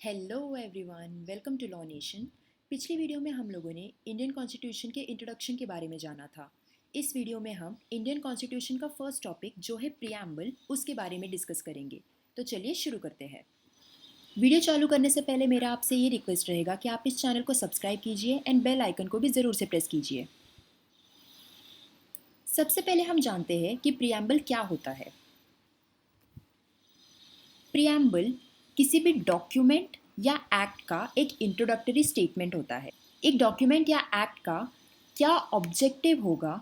Hello everyone, welcome to law nation. पिछली video में हम लोगों ने इंडियन कॉन्स्टिट्यूशन के इंट्रोडक्शन के बारे में जाना था। इस वीडियो में हम इंडियन कॉन्स्टिट्यूशन का फर्स्ट टॉपिक जो है प्रियम्बल, उसके बारे में डिस्कस करेंगे। तो चलिए शुरू करते हैं। वीडियो चालू करने से पहले मेरा आपसे ये रिक्वेस्ट रहेगा कि आप इस चैनल को सब्सक्राइब कीजिए एंड बेल आइकन को भी ज़रूर से प्रेस कीजिए। सबसे पहले हम जानते हैं कि प्रियम्बल क्या होता है। प्रियम्बल किसी भी डॉक्यूमेंट या एक्ट का एक इंट्रोडक्टरी स्टेटमेंट होता है। एक डॉक्यूमेंट या एक्ट का क्या ऑब्जेक्टिव होगा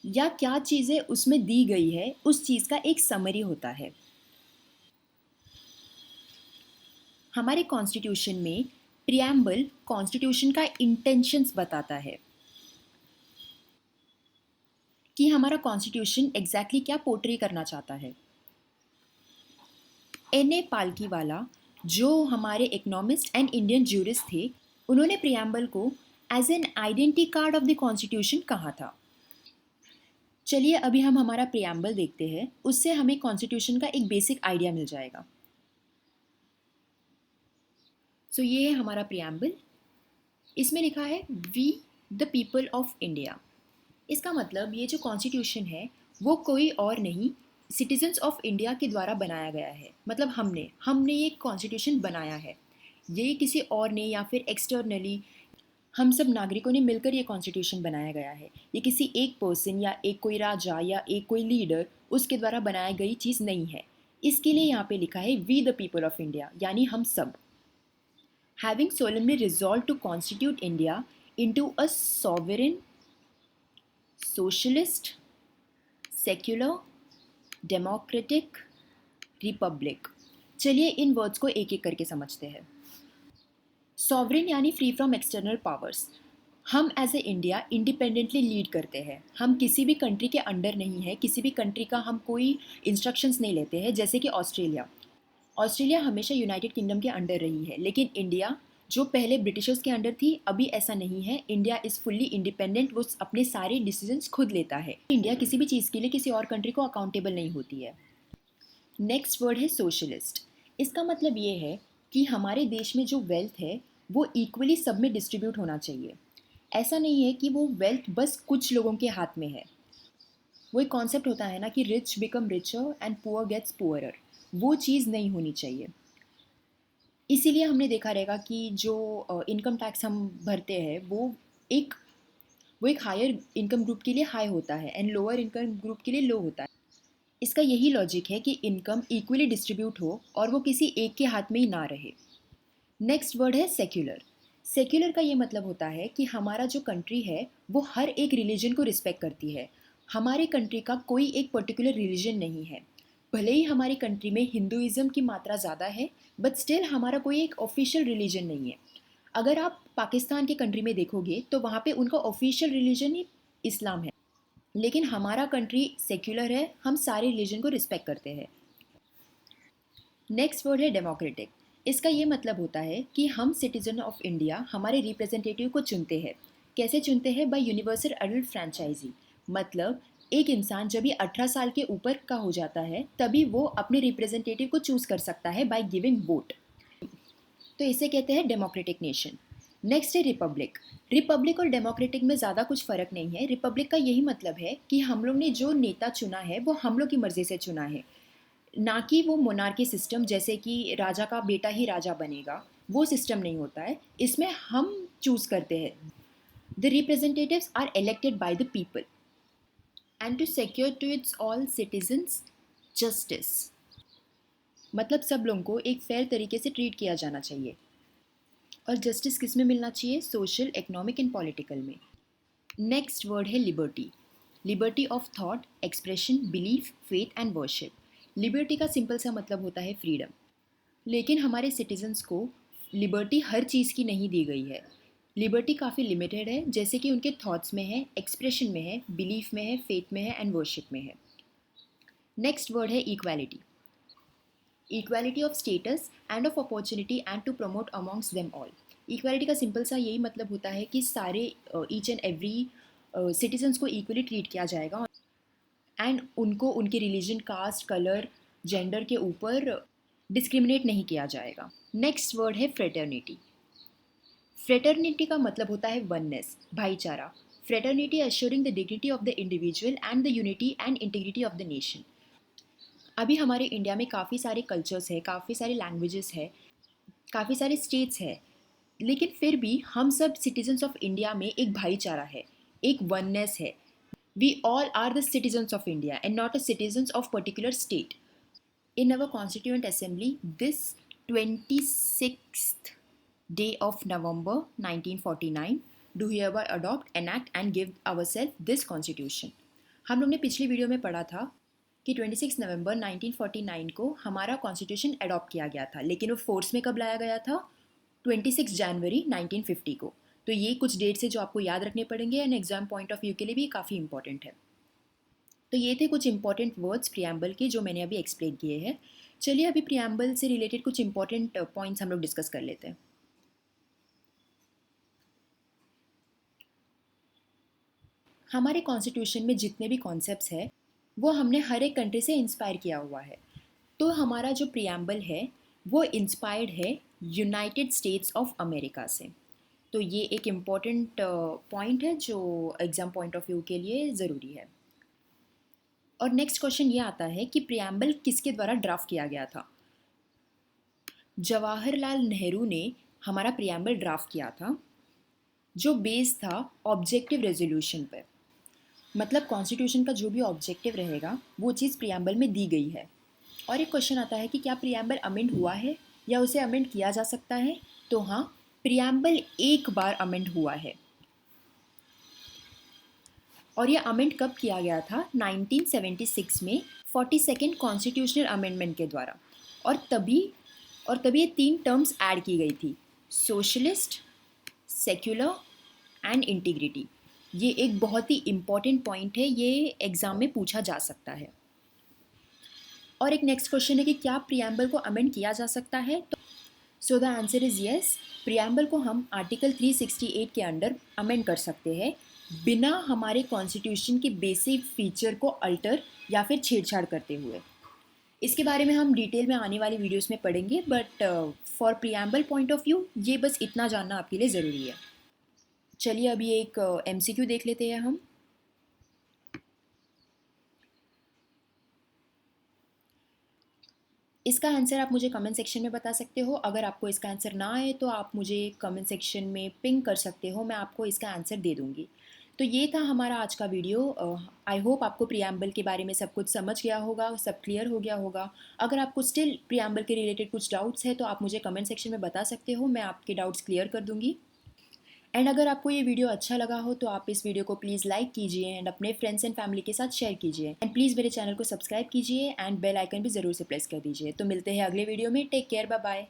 या क्या चीज़ें उसमें दी गई है, उस चीज़ का एक समरी होता है। हमारे कॉन्स्टिट्यूशन में प्रियम्बल कॉन्स्टिट्यूशन का इंटेंशंस बताता है कि हमारा कॉन्स्टिट्यूशन एग्जैक्टली क्या पोर्ट्रे करना चाहता है। N.A. पालकीवाला, जो हमारे इकोनॉमिस्ट एंड इंडियन ज्यूरिस्ट थे, उन्होंने प्रियम्बल को as an identity card of the constitution कहा था। चलिए अभी हम हमारा प्रियम्बल देखते हैं, उससे हमें कॉन्स्टिट्यूशन का एक बेसिक आइडिया मिल जाएगा। ये है हमारा प्रियम्बल। इसमें लिखा है we the people of India. इसका मतलब ये जो कॉन्स्टिट्यूशन है वो कोई और नहीं, सिटीजन्स ऑफ इंडिया के द्वारा बनाया गया है। मतलब हमने ये कॉन्स्टिट्यूशन बनाया है। ये किसी और ने या फिर एक्सटर्नली हम सब नागरिकों ने मिलकर ये कॉन्स्टिट्यूशन बनाया गया है। ये किसी एक पर्सन या एक कोई राजा या एक कोई लीडर उसके द्वारा बनाया गई चीज़ नहीं है। इसके लिए यहाँ पे लिखा है we the people of India, यानी हम सब। Having solemnly resolved to constitute India into a sovereign, socialist, secular, democratic republic। चलिए इन वर्ड्स को एक एक करके समझते हैं। सॉवरेन यानी फ्री फ्रॉम एक्सटर्नल पावर्स। हम as a India independently lead करते हैं। हम किसी भी कंट्री के अंडर नहीं है, किसी भी कंट्री का हम कोई इंस्ट्रक्शंस नहीं लेते हैं। जैसे कि ऑस्ट्रेलिया हमेशा यूनाइटेड किंगडम के अंडर रही है, लेकिन इंडिया जो पहले ब्रिटिशर्स के अंडर थी, अभी ऐसा नहीं है। इंडिया इज़ फुल्ली इंडिपेंडेंट, वो अपने सारे डिसीजंस खुद लेता है। इंडिया किसी भी चीज़ के लिए किसी और कंट्री को अकाउंटेबल नहीं होती है। नेक्स्ट वर्ड है सोशलिस्ट। इसका मतलब ये है कि हमारे देश में जो वेल्थ है वो इक्वली सब में डिस्ट्रीब्यूट होना चाहिए। ऐसा नहीं है कि वो वेल्थ बस कुछ लोगों के हाथ में है। वो एक कॉन्सेप्ट होता है ना कि rich become richer and poor gets poorer, वो चीज़ नहीं होनी चाहिए। इसीलिए हमने देखा रहेगा कि जो इनकम टैक्स हम भरते हैं एक वो एक हायर इनकम ग्रुप के लिए हाई होता है एंड लोअर इनकम ग्रुप के लिए लो होता है। इसका यही लॉजिक है कि इनकम इक्वली डिस्ट्रीब्यूट हो और वो किसी एक के हाथ में ही ना रहे। नेक्स्ट वर्ड है सेक्युलर। सेक्युलर का ये मतलब होता है कि हमारा जो कंट्री है वो हर एक रिलीजन को रिस्पेक्ट करती है। हमारे कंट्री का कोई एक पर्टिकुलर रिलीजन नहीं है। भले ही हमारी कंट्री में हिंदुइज्म की मात्रा ज़्यादा है, बट स्टिल हमारा कोई एक ऑफिशियल रिलीजन नहीं है। अगर आप पाकिस्तान के कंट्री में देखोगे तो वहाँ पे उनका ऑफिशियल रिलीजन ही इस्लाम है, लेकिन हमारा कंट्री सेक्युलर है, हम सारे रिलीजन को रिस्पेक्ट करते हैं। नेक्स्ट वर्ड है डेमोक्रेटिक। इसका ये मतलब होता है कि हम सिटीजन ऑफ इंडिया हमारे रिप्रेजेंटेटिव को चुनते हैं। कैसे चुनते हैं? By universal adult franchise. मतलब एक इंसान जब ये 18 साल के ऊपर का हो जाता है तभी वो अपने रिप्रेजेंटेटिव को चूज कर सकता है बाय गिविंग वोट। तो इसे कहते हैं डेमोक्रेटिक नेशन। नेक्स्ट है रिपब्लिक। रिपब्लिक और डेमोक्रेटिक में ज़्यादा कुछ फ़र्क नहीं है। रिपब्लिक का यही मतलब है कि हम लोग ने जो नेता चुना है वो हम लोग की मर्ज़ी से चुना है, ना कि वो मोनार्की सिस्टम जैसे कि राजा का बेटा ही राजा बनेगा, वो सिस्टम नहीं होता है। इसमें हम चूज़ करते हैं। The representatives are elected by the people and to secure to its all citizens justice. मतलब सब लोगों को एक फेयर तरीके से ट्रीट किया जाना चाहिए। और जस्टिस किस में मिलना चाहिए? सोशल, इकोनॉमिक एंड पॉलिटिकल में। नेक्स्ट वर्ड है liberty. Liberty of thought, expression, belief, faith and worship. Liberty का सिंपल सा मतलब होता है फ्रीडम। लेकिन हमारे सिटीजन्स को लिबर्टी हर चीज़ की नहीं दी गई है। लिबर्टी काफ़ी लिमिटेड है, जैसे कि उनके थॉट्स में है, एक्सप्रेशन में है, बिलीफ में है, फेथ में है एंड वर्शिप में है। नेक्स्ट वर्ड है equality. Equality of status and of opportunity and to promote amongst them all. Equality का सिंपल सा यही मतलब होता है कि सारे ईच एंड एवरी सिटीजन्स को इक्वली ट्रीट किया जाएगा एंड उनको उनके रिलीजन, कास्ट, कलर, जेंडर के ऊपर डिस्क्रिमिनेट नहीं किया जाएगा। नेक्स्ट वर्ड है फ्रेटर्निटी। फ्रेटर्निटी का मतलब होता है वननेस, भाईचारा। Fraternity assuring the dignity of the individual and the unity and integrity of the nation. अभी हमारे इंडिया में काफ़ी सारे कल्चर्स है, काफ़ी सारे लैंग्वेजेस है, काफ़ी सारे स्टेट्स है, लेकिन फिर भी हम सब सिटीजन्स ऑफ इंडिया में एक भाईचारा है, एक वननेस है। We all are the citizens of India and not a citizens of particular state. In our Constituent Assembly, this 26th day of November 1949, do hereby adopt, enact and give ourselves this Constitution. हम लोग ने पिछली video में पढ़ा था कि 26 नवंबर 1949 को हमारा कॉन्स्टिट्यूशन अडॉप्ट किया गया था, लेकिन वो फोर्स में कब लाया गया था? 26 जनवरी 1950 को। तो ये कुछ डेट्स है जो आपको याद रखने पड़ेंगे and exam point of view के लिए भी काफ़ी इंपॉर्टेंट है। तो ये थे कुछ इंपॉर्टेंट वर्ड्स प्रियम्बल के जो मैंने अभी एक्सप्लेन किए हैं। चलिए अभी प्रियम्बल से रिलेटेड कुछ इंपॉर्टेंट पॉइंट्स हम लोग डिस्कस कर लेते हैं। हमारे कॉन्स्टिट्यूशन में जितने भी कॉन्सेप्ट्स हैं वो हमने हर एक कंट्री से इंस्पायर किया हुआ है। तो हमारा जो प्रियम्बल है वो इंस्पायर्ड है यूनाइटेड स्टेट्स ऑफ अमेरिका से। तो ये एक इम्पॉर्टेंट पॉइंट है जो एग्ज़ाम पॉइंट ऑफ व्यू के लिए ज़रूरी है। और नेक्स्ट क्वेश्चन ये आता है कि प्रियम्बल किसके द्वारा ड्राफ्ट किया गया था? जवाहरलाल नेहरू ने हमारा प्रियम्बल ड्राफ्ट किया था, जो बेस था ऑब्जेक्टिव रेजोल्यूशन पर। मतलब कॉन्स्टिट्यूशन का जो भी ऑब्जेक्टिव रहेगा वो चीज़ प्रियम्बल में दी गई है। और एक क्वेश्चन आता है कि क्या प्रियम्बल अमेंड हुआ है या उसे अमेंड किया जा सकता है? तो हाँ, प्रियम्बल एक बार अमेंड हुआ है। और ये अमेंड कब किया गया था? 1976 में 42nd कॉन्स्टिट्यूशनल अमेंडमेंट के द्वारा। और तभी ये 3 टर्म्स ऐड की गई थी, सोशलिस्ट, सेक्युलर एंड इंटीग्रिटी। ये एक बहुत ही इम्पॉर्टेंट पॉइंट है, ये एग्ज़ाम में पूछा जा सकता है। और एक नेक्स्ट क्वेश्चन है कि क्या प्रियम्बल को अमेंड किया जा सकता है? तो so the answer is yes. Preamble को हम आर्टिकल 368 के अंडर अमेंड कर सकते हैं बिना हमारे कॉन्स्टिट्यूशन के बेसिक फीचर को अल्टर या फिर छेड़छाड़ करते हुए। इसके बारे में हम डिटेल में आने वाली वीडियोस में पढ़ेंगे, but for preamble point of view ये बस इतना जानना आपके लिए ज़रूरी है। चलिए अभी एक MCQ देख लेते हैं हम। इसका आंसर आप मुझे कमेंट सेक्शन में बता सकते हो। अगर आपको इसका आंसर ना आए तो आप मुझे कमेंट सेक्शन में पिंग कर सकते हो, मैं आपको इसका आंसर दे दूँगी। तो ये था हमारा आज का वीडियो। आई होप आपको प्रियम्बल के बारे में सब कुछ समझ गया होगा, सब क्लियर हो गया होगा। अगर आपको स्टिल प्रियम्बल के रिलेटेड कुछ डाउट्स है तो आप मुझे कमेंट सेक्शन में बता सकते हो, मैं आपके डाउट्स क्लियर कर दूँगी। एंड अगर आपको ये वीडियो अच्छा लगा हो तो आप इस वीडियो को प्लीज़ लाइक कीजिए एंड अपने फ्रेंड्स एंड फैमिली के साथ शेयर कीजिए। एंड प्लीज़ मेरे चैनल को सब्सक्राइब कीजिए एंड बेल आइकन भी ज़रूर से प्रेस कर दीजिए। तो मिलते हैं अगले वीडियो में। Take care, bye bye.